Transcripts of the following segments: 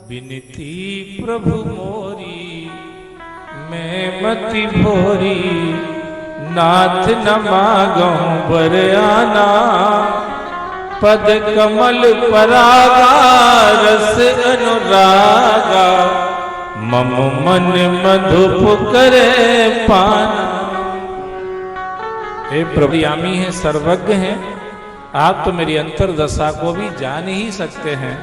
बिनती प्रभु मोरी मैं मति भोरी, नाथ न मागो बर आना, पद कमल परागा रस अनुरागा, मम मन मधुप करे पाना। हे प्रभु यामी है, सर्वज्ञ हैं, आप तो मेरी अंतर्दशा को भी जान ही सकते हैं।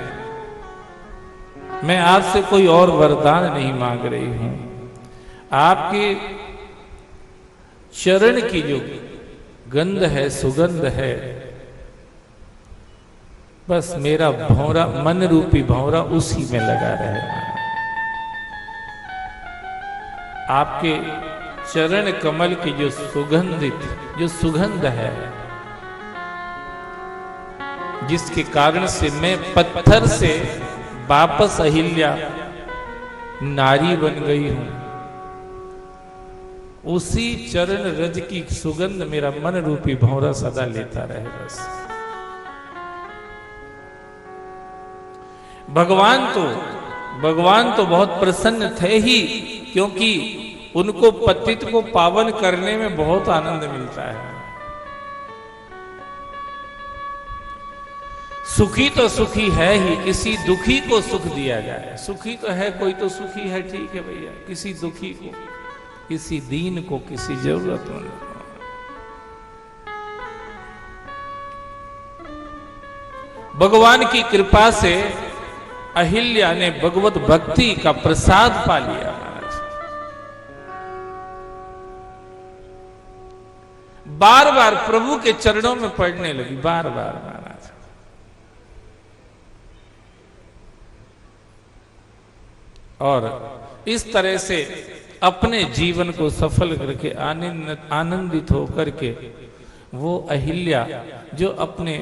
मैं आपसे कोई और वरदान नहीं मांग रही हूं, आपके चरण की जो गंध है, सुगंध है, बस मेरा भौरा, मन रूपी भौरा उसी में लगा रहे। आपके चरण कमल की जो सुगंधित जो सुगंध है, जिसके कारण से मैं पत्थर से वापस अहिल्या नारी बन गई हूं, उसी चरण रज की सुगंध मेरा मन रूपी भौरा सदा लेता रहे। बस भगवान तो बहुत प्रसन्न थे ही, क्योंकि उनको पतित को पावन करने में बहुत आनंद मिलता है। सुखी तो सुखी है ही, किसी दुखी को सुख दिया जाए। सुखी तो है, कोई तो सुखी है, ठीक है भैया, किसी दुखी को, किसी दीन को, किसी जरूरतमंद को। भगवान की कृपा से अहिल्या ने भगवत भक्ति का प्रसाद पा लिया महाराज। बार बार प्रभु के चरणों में पड़ने लगी, बार बार महाराज। और इस तरह से अपने जीवन को सफल करके आनंदित होकर के वो अहिल्या जो अपने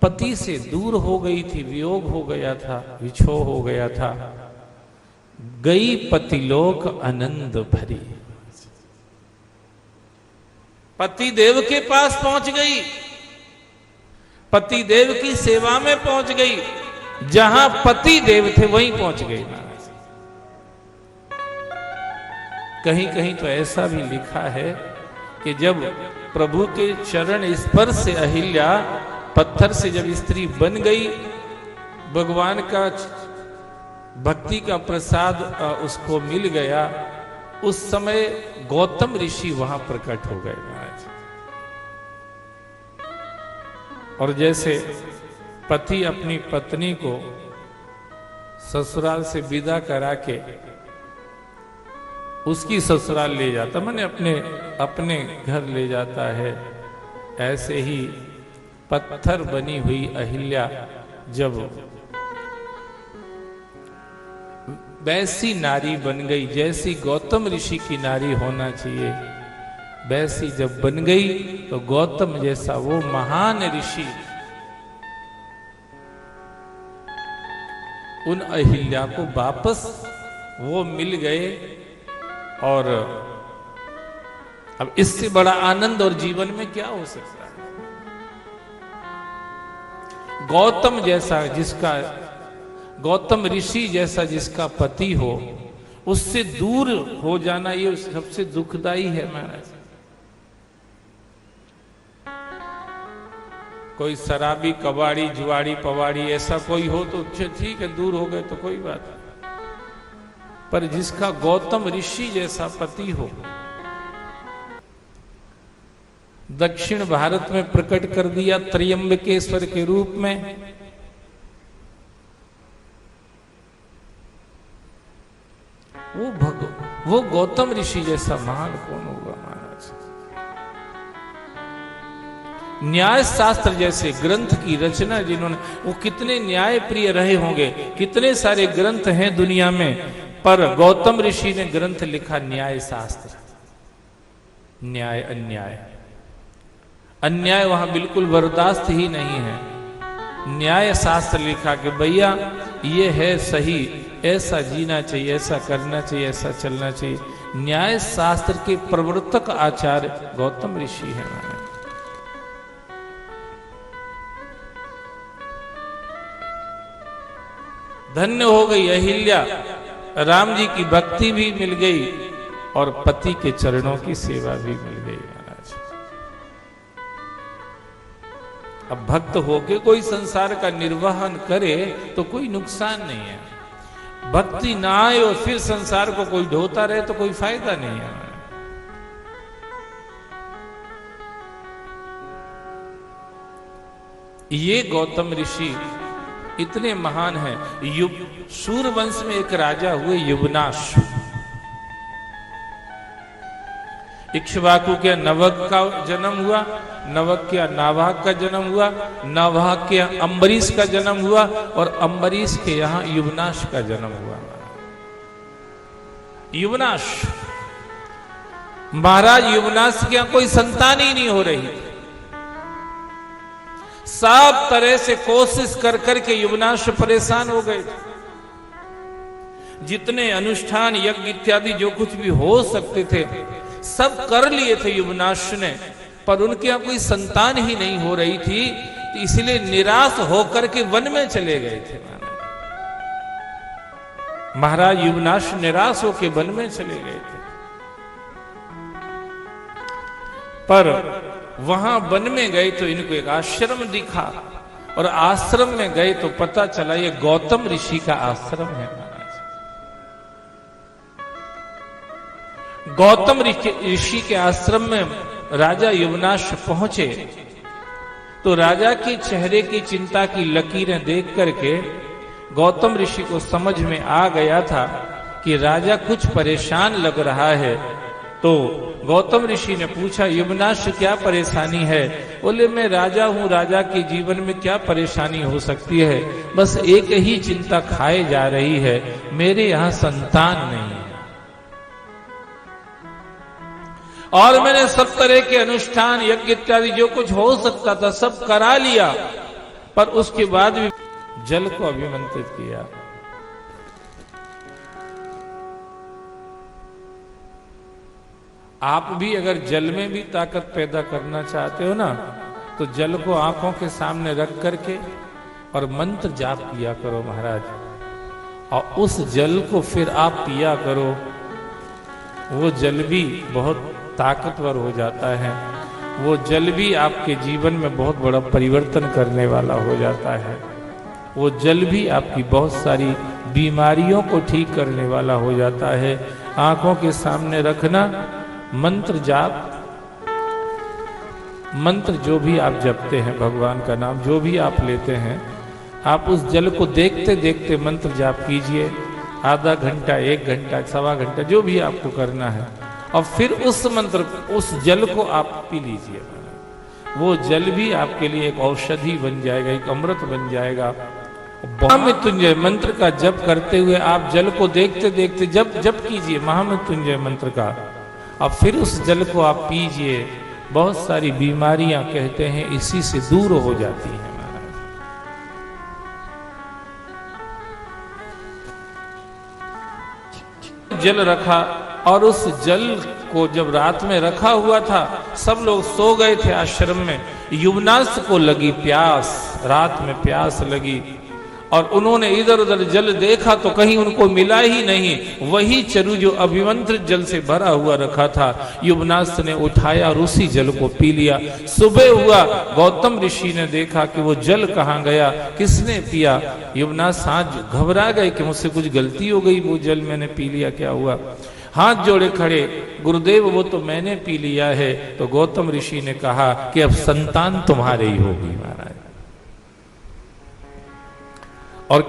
पति से दूर हो गई थी, वियोग हो गया था, विछोह हो गया था, गई पतिलोक आनंद भरी। पति देव के पास पहुंच गई, पति देव की सेवा में पहुंच गई, जहां पति देव थे वहीं पहुंच गई। कहीं कहीं तो ऐसा भी लिखा है कि जब प्रभु के चरण स्पर्श से अहिल्या पत्थर से जब स्त्री बन गई, भगवान का भक्ति का प्रसाद उसको मिल गया, उस समय गौतम ऋषि वहां प्रकट हो गए महाराज। और जैसे पति अपनी पत्नी को ससुराल से विदा करा के उसकी ससुराल ले जाता, माने अपने घर ले जाता है, ऐसे ही पत्थर बनी हुई अहिल्या जब वैसी नारी बन गई, जैसी गौतम ऋषि की नारी होना चाहिए, वैसी जब बन गई तो गौतम जैसा वो महान ऋषि उन अहिल्या को वापस वो मिल गए। और अब इससे बड़ा आनंद और जीवन में क्या हो सकता है। गौतम जैसा जिसका, गौतम ऋषि जैसा जिसका पति हो, उससे दूर हो जाना ये सबसे दुखदाई है महाराज। कोई शराबी, कबाड़ी, जुआड़ी, पवाड़ी ऐसा कोई हो तो ठीक है, दूर हो गए तो कोई बात नहीं, पर जिसका गौतम ऋषि जैसा पति हो, दक्षिण भारत में प्रकट कर दिया त्र्यंबकेश्वर के रूप में, वो गौतम ऋषि जैसा महान कौन होगा महाराज। न्याय शास्त्र जैसे ग्रंथ की रचना जिन्होंने, वो कितने न्याय प्रिय रहे होंगे, कितने सारे ग्रंथ हैं दुनिया में, पर गौतम ऋषि ने ग्रंथ लिखा न्याय शास्त्र। न्याय अन्याय, अन्याय वहां बिल्कुल बर्दाश्त ही नहीं है। न्याय शास्त्र लिखा कि भैया ये है सही, ऐसा जीना चाहिए, ऐसा करना चाहिए, ऐसा चलना चाहिए। न्याय शास्त्र के प्रवर्तक आचार्य गौतम ऋषि हैं। धन्य हो गई अहिल्या, राम जी की भक्ति भी मिल गई और पति के चरणों की सेवा भी मिल गई महाराज। अब भक्त होके कोई संसार का निर्वहन करे तो कोई नुकसान नहीं है। भक्ति ना आए और फिर संसार को कोई ढोता रहे तो कोई फायदा नहीं है। ये गौतम ऋषि इतने महान हैं। सूर्यवंश में एक राजा हुए युवनाश। इक्ष्वाकु के नवक का जन्म हुआ, नवक के नावाक का जन्म हुआ, नावाक के अम्बरीश का जन्म हुआ और अम्बरीश के यहां युवनाश का जन्म हुआ। युवनाश महाराज युवनाश के यहां कोई संतान ही नहीं हो रही थी। सब तरह से कोशिश कर करके युवनाश परेशान हो गए। जितने अनुष्ठान यज्ञ इत्यादि जो कुछ भी हो सकते थे सब कर लिए थे युवनाश ने, पर उनके यहां कोई संतान ही नहीं हो रही थी, तो इसलिए निराश होकर के वन में चले गए थे। महाराज युवनाश निराश होकर वन में चले गए थे। पर वहां वन में गए तो इनको एक आश्रम दिखा और आश्रम में गए तो पता चला ये गौतम ऋषि का आश्रम है महाराज। गौतम ऋषि के आश्रम में राजा युवनाश पहुंचे तो राजा के चेहरे की चिंता की लकीरें देख करके गौतम ऋषि को समझ में आ गया था कि राजा कुछ परेशान लग रहा है। तो गौतम ऋषि ने पूछा युवनाश क्या परेशानी है? बोले मैं राजा हूं, राजा के जीवन में क्या परेशानी हो सकती है, बस एक ही चिंता खाए जा रही है, मेरे यहां संतान नहीं है। और मैंने सब तरह के अनुष्ठान यज्ञ इत्यादि जो कुछ हो सकता था सब करा लिया, पर उसके बाद भी जल को अभिमंत्रित किया। आप भी अगर जल में भी ताकत पैदा करना चाहते हो ना, तो जल को आंखों के सामने रख करके और मंत्र जाप किया करो महाराज, और उस जल को फिर आप पिया करो। वो जल भी बहुत ताकतवर हो जाता है, वो जल भी आपके जीवन में बहुत बड़ा परिवर्तन करने वाला हो जाता है। वो जल भी आपकी बहुत सारी बीमारियों को ठीक करने वाला हो जाता है। आंखों के सामने रखना, मंत्र जाप, मंत्र जो भी आप जपते हैं, भगवान का नाम जो भी आप लेते हैं, आप उस जल को देखते देखते मंत्र जाप कीजिए। आधा घंटा, 1 घंटा, 1.25 घंटा, जो भी आपको करना है, और फिर उस मंत्र, उस जल को आप पी लीजिए। वो जल भी आपके लिए एक औषधि बन जाएगा, एक अमृत बन जाएगा। महामृत्युंजय मंत्र का जप करते हुए आप जल को देखते देखते जप कीजिए महामृत्युंजय मंत्र का, अब फिर उस जल को आप पीजिए। बहुत सारी बीमारियां कहते हैं इसी से दूर हो जाती हैं महाराज। जल रखा और उस जल को जब रात में रखा हुआ था, सब लोग सो गए थे आश्रम में। युवनाश को लगी प्यास, रात में प्यास लगी, और उन्होंने इधर उधर जल देखा तो कहीं उनको मिला ही नहीं। वही चरु जो अभिमंत्रित जल से भरा हुआ रखा था, युवनाश ने उठाया और उसी जल को पी लिया। सुबह हुआ, गौतम ऋषि ने देखा कि वो जल कहाँ गया, किसने पिया। युवनाश आज घबरा गए कि मुझसे कुछ गलती हो गई, वो जल मैंने पी लिया, क्या हुआ। हाथ जोड़े खड़े, गुरुदेव वो तो मैंने पी लिया है। तो गौतम ऋषि ने कहा कि अब संतान तुम्हारे ही होगी महाराज। और